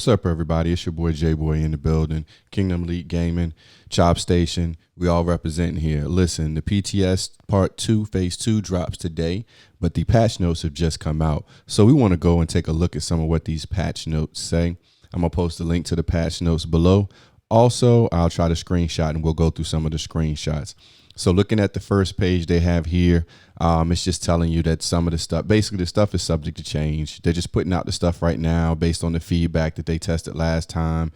What's up, everybody? It's your boy J-Boy in the building. Kingdom Elite Gaming, ChopStation. We all representing here. Listen, the PTS Part 2, Phase 2 drops today, but the patch notes have just come out. So we want to go and take a look at some of what these patch notes say. I'm going to post a link to the patch notes below. Also, I'll try to screenshot and we'll go through some of the screenshots. So looking at the first page they have here, it's just telling you that some of the stuff, basically the stuff is subject to change. They're just putting out the stuff right now based on the feedback that they tested last time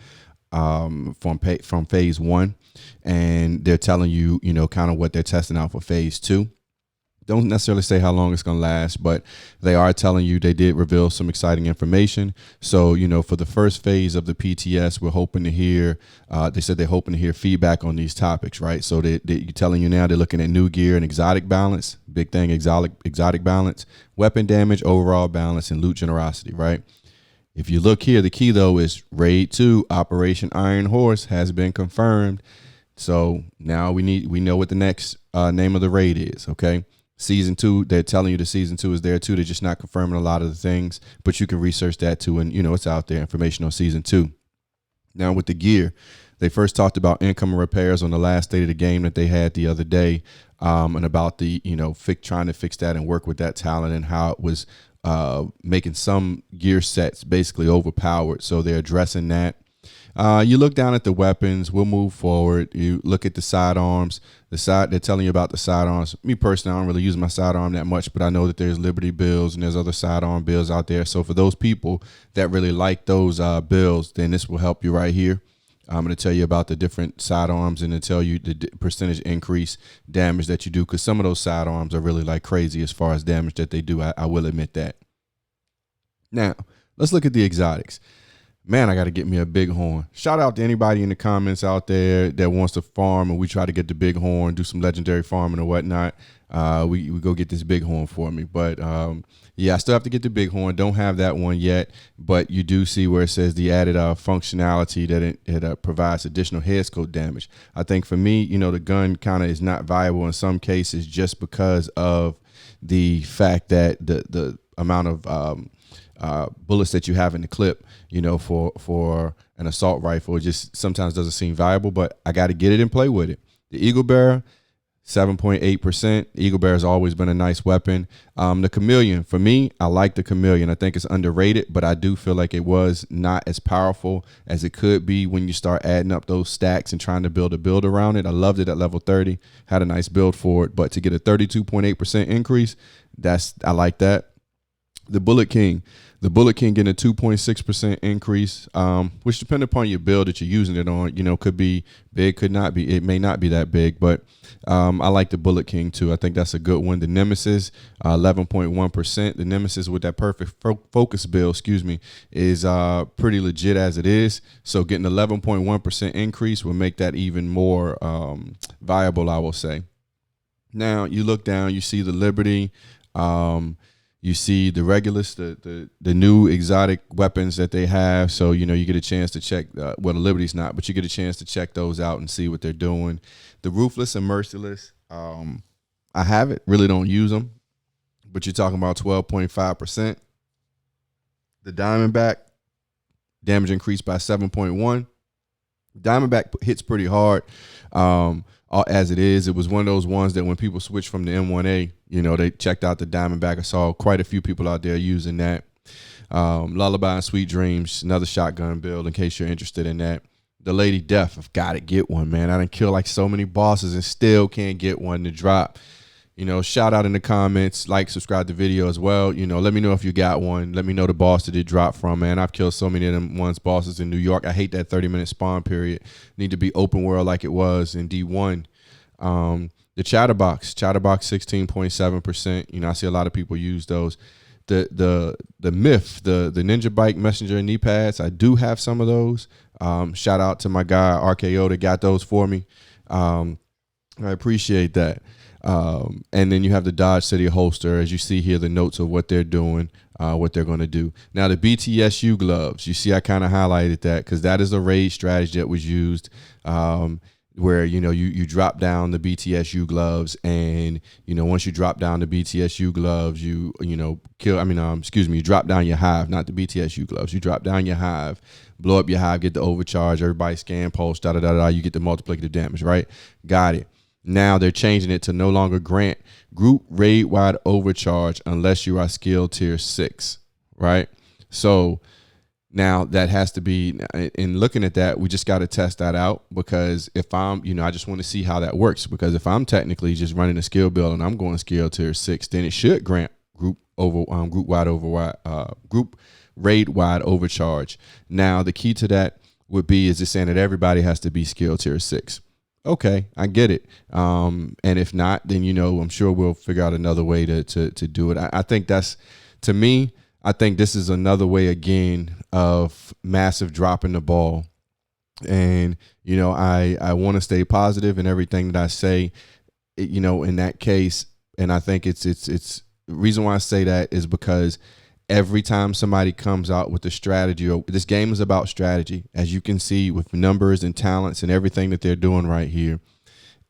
from phase 1. And they're telling you, kind of what they're testing out for phase 2. Don't necessarily say how long it's going to last, but they are telling you they did reveal some exciting information. So, for the first phase of the PTS, we're hoping to hear, they said they're hoping to hear feedback on these topics, right? So they're telling you now they're looking at new gear and exotic balance, big thing, exotic balance, weapon damage, overall balance, and loot generosity, right? If you look here, the key, though, is Raid 2, Operation Iron Horse has been confirmed. So now we know what the next name of the raid is, okay? Season 2, they're telling you the Season 2 is there too. They're just not confirming a lot of the things, but you can research that too. And, it's out there, information on Season 2. Now with the gear, they first talked about incoming repairs on the last state of the game that they had the other day, and about the, trying to fix that and work with that talent and how it was making some gear sets basically overpowered. So they're addressing that. You look down at the weapons, we'll move forward. You look at the sidearms, they're telling you about the sidearms. Me personally, I don't really use my sidearm that much, but I know that there's Liberty builds and there's other sidearm builds out there. So for those people that really like those builds, then this will help you right here. I'm going to tell you about the different sidearms and to tell you the percentage increase damage that you do, because some of those sidearms are really like crazy as far as damage that they do. I will admit that. Now, let's look at the exotics. Man, I got to get me a bighorn. Shout out to anybody in the comments out there that wants to farm, and we try to get the bighorn, do some legendary farming or whatnot. We go get this bighorn for me. But yeah, I still have to get the bighorn. Don't have that one yet, but you do see where it says the added functionality that it provides additional head scope damage. I think for me, the gun kind of is not viable in some cases just because of the fact that the amount of bullets that you have in the clip, for an assault rifle, it just sometimes doesn't seem viable, but I got to get it and play with it. The Eagle Bearer, 7.8%. Eagle Bear has always been a nice weapon. The Chameleon, for me, I like the Chameleon. I think it's underrated, but I do feel like it was not as powerful as it could be when you start adding up those stacks and trying to build a build around it. I loved it at level 30, had a nice build for it, but to get a 32.8% increase, I like that. The Bullet King getting a 2.6% increase, which depending upon your build that you're using it on, could be big, could not be. It may not be that big, but I like the Bullet King too. I think that's a good one. The Nemesis, 11.1%. The Nemesis with that perfect focus build, is pretty legit as it is. So getting 11.1% increase will make that even more viable, I will say. Now you look down, you see the Liberty. You see the Regulus, the new exotic weapons that they have. So, you get a chance to check, the Liberty's not, but you get a chance to check those out and see what they're doing. The Ruthless and Merciless, I have it, really don't use them, but you're talking about 12.5%. The Diamondback, damage increased by 7.1. Diamondback hits pretty hard. As it is, it was one of those ones that when people switch from the M1A, they checked out the Diamondback. I saw quite a few people out there using that. Lullaby and Sweet Dreams, another shotgun build in case you're interested in that. The Lady Death, I've got to get one, man. I done killed like so many bosses and still can't get one to drop. Shout out in the comments, subscribe to the video as well. Let me know if you got one. Let me know the boss that it dropped from, man. I've killed so many of them bosses in New York. I hate that 30-minute spawn period. Need to be open world like it was in D1. The Chatterbox 16.7%. I see a lot of people use those. The Myth, the Ninja Bike Messenger knee pads, I do have some of those. Shout out to my guy RKO that got those for me. I appreciate that. And then you have the Dodge City holster, as you see here, the notes of what they're doing, what they're going to do. Now the BTSU gloves, you see I kind of highlighted that because that is a raid strategy that was used. where, you drop down the BTSU gloves, and, once you drop down the BTSU gloves, you drop down your hive, not the BTSU gloves. You drop down your hive, blow up your hive, get the overcharge, everybody scan, pulse, you get the multiplicative damage, right? Got it. Now they're changing it to no longer grant group raid-wide overcharge unless you are skill tier 6, right? So now that has to be, in looking at that, we just got to test that out, because if I'm, I just want to see how that works, because if I'm technically just running a skill build and I'm going skill tier 6, then it should grant group raid-wide overcharge. Now the key to that would be, is it saying that everybody has to be skill tier 6? Okay, I get it. And if not, then, I'm sure we'll figure out another way to do it. I think that's, to me, I think this is another way, again, of massive dropping the ball. And, I want to stay positive in everything that I say, in that case. And I think it's the reason why I say that is because every time somebody comes out with a strategy, or this game is about strategy, as you can see with numbers and talents and everything that they're doing right here.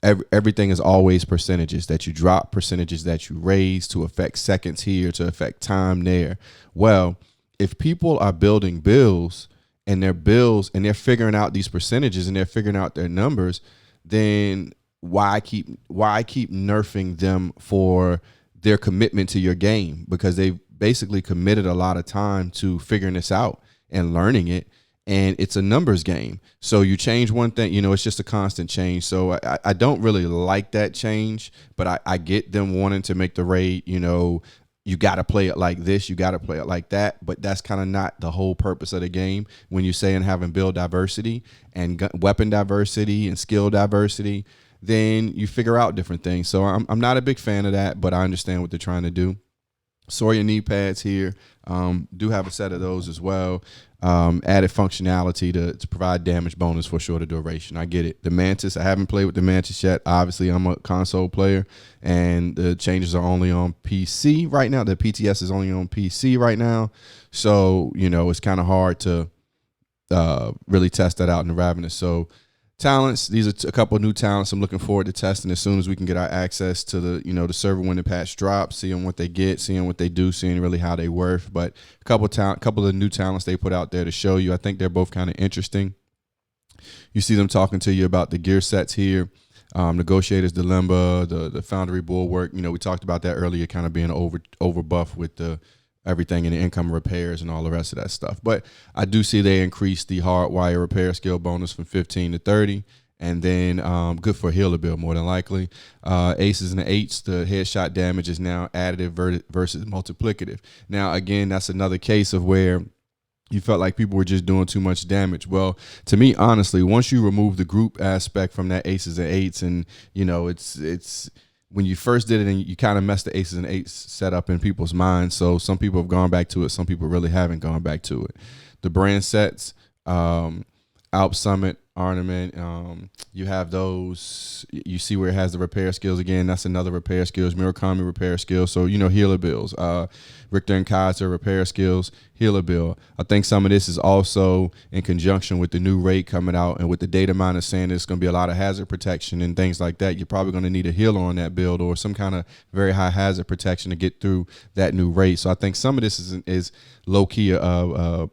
Everything is always percentages that you drop, percentages that you raise, to affect seconds here, to affect time there. Well, if people are building bills and they're figuring out these percentages and they're figuring out their numbers, then why keep nerfing them for their commitment to your game? Because they've basically committed a lot of time to figuring this out and learning it. And it's a numbers game. So you change one thing, it's just a constant change. So I don't really like that change, but I get them wanting to make the raid, you got to play it like this, you got to play it like that. But that's kind of not the whole purpose of the game. When you're saying having build diversity and weapon diversity and skill diversity, then you figure out different things. So I'm not a big fan of that, but I understand what they're trying to do. Sawyer knee pads here, do have a set of those as well. Added functionality to provide damage bonus for shorter duration. I get it. The Mantis, I haven't played with the Mantis yet. Obviously, I'm a console player, and the changes are only on PC right now. The PTS is only on PC right now. So, it's kind of hard to really test that out in the Ravenous. So, talents, these are a couple of new talents I'm looking forward to testing as soon as we can get our access to the the server when the patch drops, seeing what they get, seeing what they do, seeing really how they work. But a couple of new talents they put out there to show you. I think they're both kind of interesting. You see them talking to you about the gear sets here, Negotiator's Dilemma, the Foundry Bulwark. We talked about that earlier, kind of being over buff with the everything in the income repairs and all the rest of that stuff. But I do see they increased the hardwire repair skill bonus from 15 to 30, and then good for healer build more than likely. Aces and the eights, the headshot damage is now additive versus multiplicative. Now, again, that's another case of where you felt like people were just doing too much damage. Well, to me, honestly, once you remove the group aspect from that aces and eights, and it's when you first did it, and you kind of messed the aces and eights set up in people's minds. So some people have gone back to it. Some people really haven't gone back to it. The brand sets, Alp Summit, Ornament, you have those. You see where it has the repair skills again. That's another repair skills. Murakami repair skills. So, healer builds. Richter and Kaiser repair skills, healer build. I think some of this is also in conjunction with the new raid coming out, and with the data miner saying there's going to be a lot of hazard protection and things like that. You're probably going to need a healer on that build, or some kind of very high hazard protection to get through that new raid. So I think some of this is low-key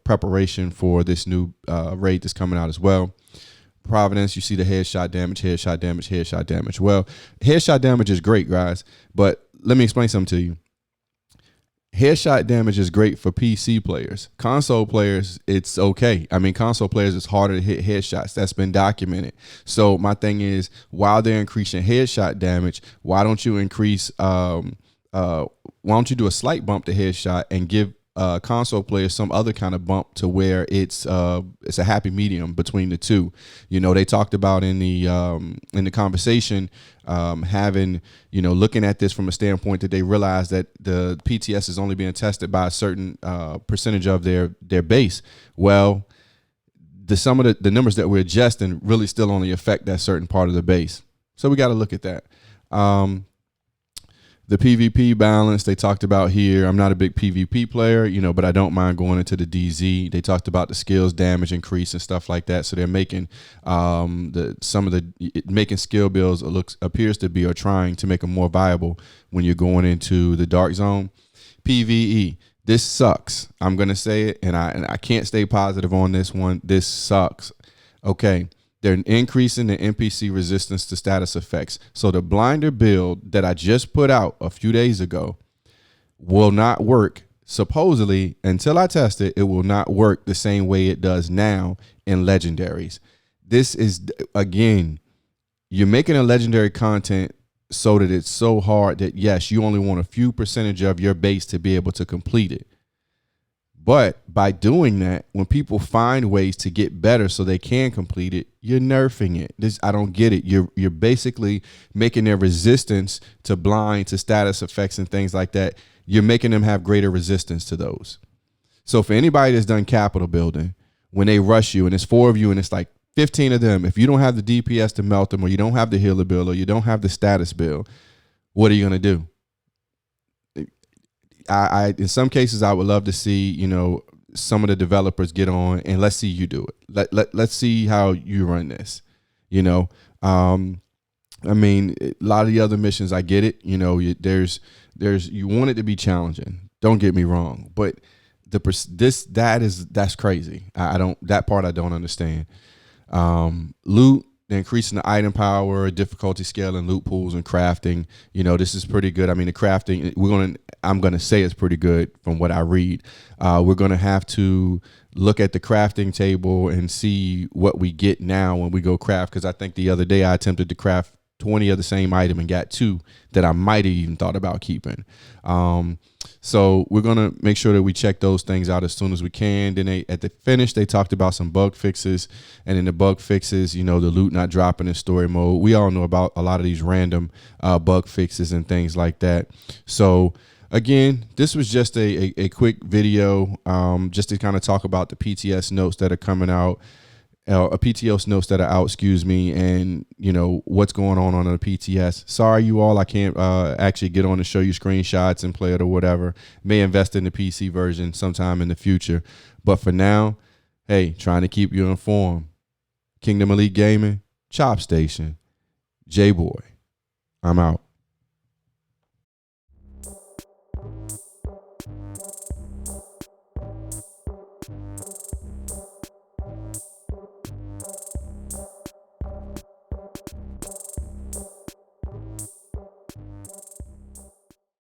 preparation for this new raid that's coming out as well. Providence, you see the headshot damage, headshot damage, headshot damage. Well, headshot damage is great, guys, but let me explain something to you. Headshot damage is great for PC players. Console players, it's okay. I mean, console players, it's harder to hit headshots. That's been documented. So my thing is, while they're increasing headshot damage, why don't you increase, why don't you do a slight bump to headshot and give console players some other kind of bump to where it's a happy medium between the two. They talked about in the conversation having, looking at this from a standpoint that they realize that the PTS is only being tested by a certain percentage of their base. Well, some of the numbers that we're adjusting really still only affect that certain part of the base. So we got to look at that. The PvP balance they talked about here. I'm not a big PvP player, but I don't mind going into the DZ. They talked about the skills damage increase and stuff like that. So they're making making skill builds appears to be, or trying to make them more viable when you're going into the dark zone. PvE. This sucks. I'm gonna say it, and I can't stay positive on this one. This sucks. Okay. They're increasing the NPC resistance to status effects. So the blinder build that I just put out a few days ago will not work. Supposedly, until I test it, it will not work the same way it does now in legendaries. This is, again, you're making a legendary content so that it's so hard that, yes, you only want a few percentage of your base to be able to complete it. But by doing that, when people find ways to get better so they can complete it, you're nerfing it. I don't get it. You're basically making their resistance to blind, to status effects and things like that. You're making them have greater resistance to those. So for anybody that's done capital building, when they rush you and it's 4 of you and it's like 15 of them, if you don't have the DPS to melt them, or you don't have the healer build, or you don't have the status build, what are you going to do? I in some cases I would love to see, some of the developers get on and let's see you do it. Let's see how you run this. I mean, a lot of the other missions, I get it. There's you want it to be challenging. Don't get me wrong, but that's crazy. That part I don't understand. Loot. Increasing the item power, difficulty scale, and loot pools and crafting. This is pretty good. I mean, the crafting, I'm gonna say it's pretty good from what I read. We're gonna have to look at the crafting table and see what we get now when we go craft. Because I think the other day I attempted to craft 20 of the same item and got 2 that I might have even thought about keeping. So we're going to make sure that we check those things out as soon as we can. Then at the finish, they talked about some bug fixes. And in the bug fixes, the loot not dropping in story mode. We all know about a lot of these random bug fixes and things like that. So again, this was just a quick video just to kind of talk about the PTS notes that are coming out. PTS notes that are out, and what's going on the PTS. Sorry, you all, I can't actually get on to show you screenshots and play it or whatever. May invest in the PC version sometime in the future, but for now, hey, trying to keep you informed. Kingdom Elite Gaming, ChopStation, J-Boy. I'm out.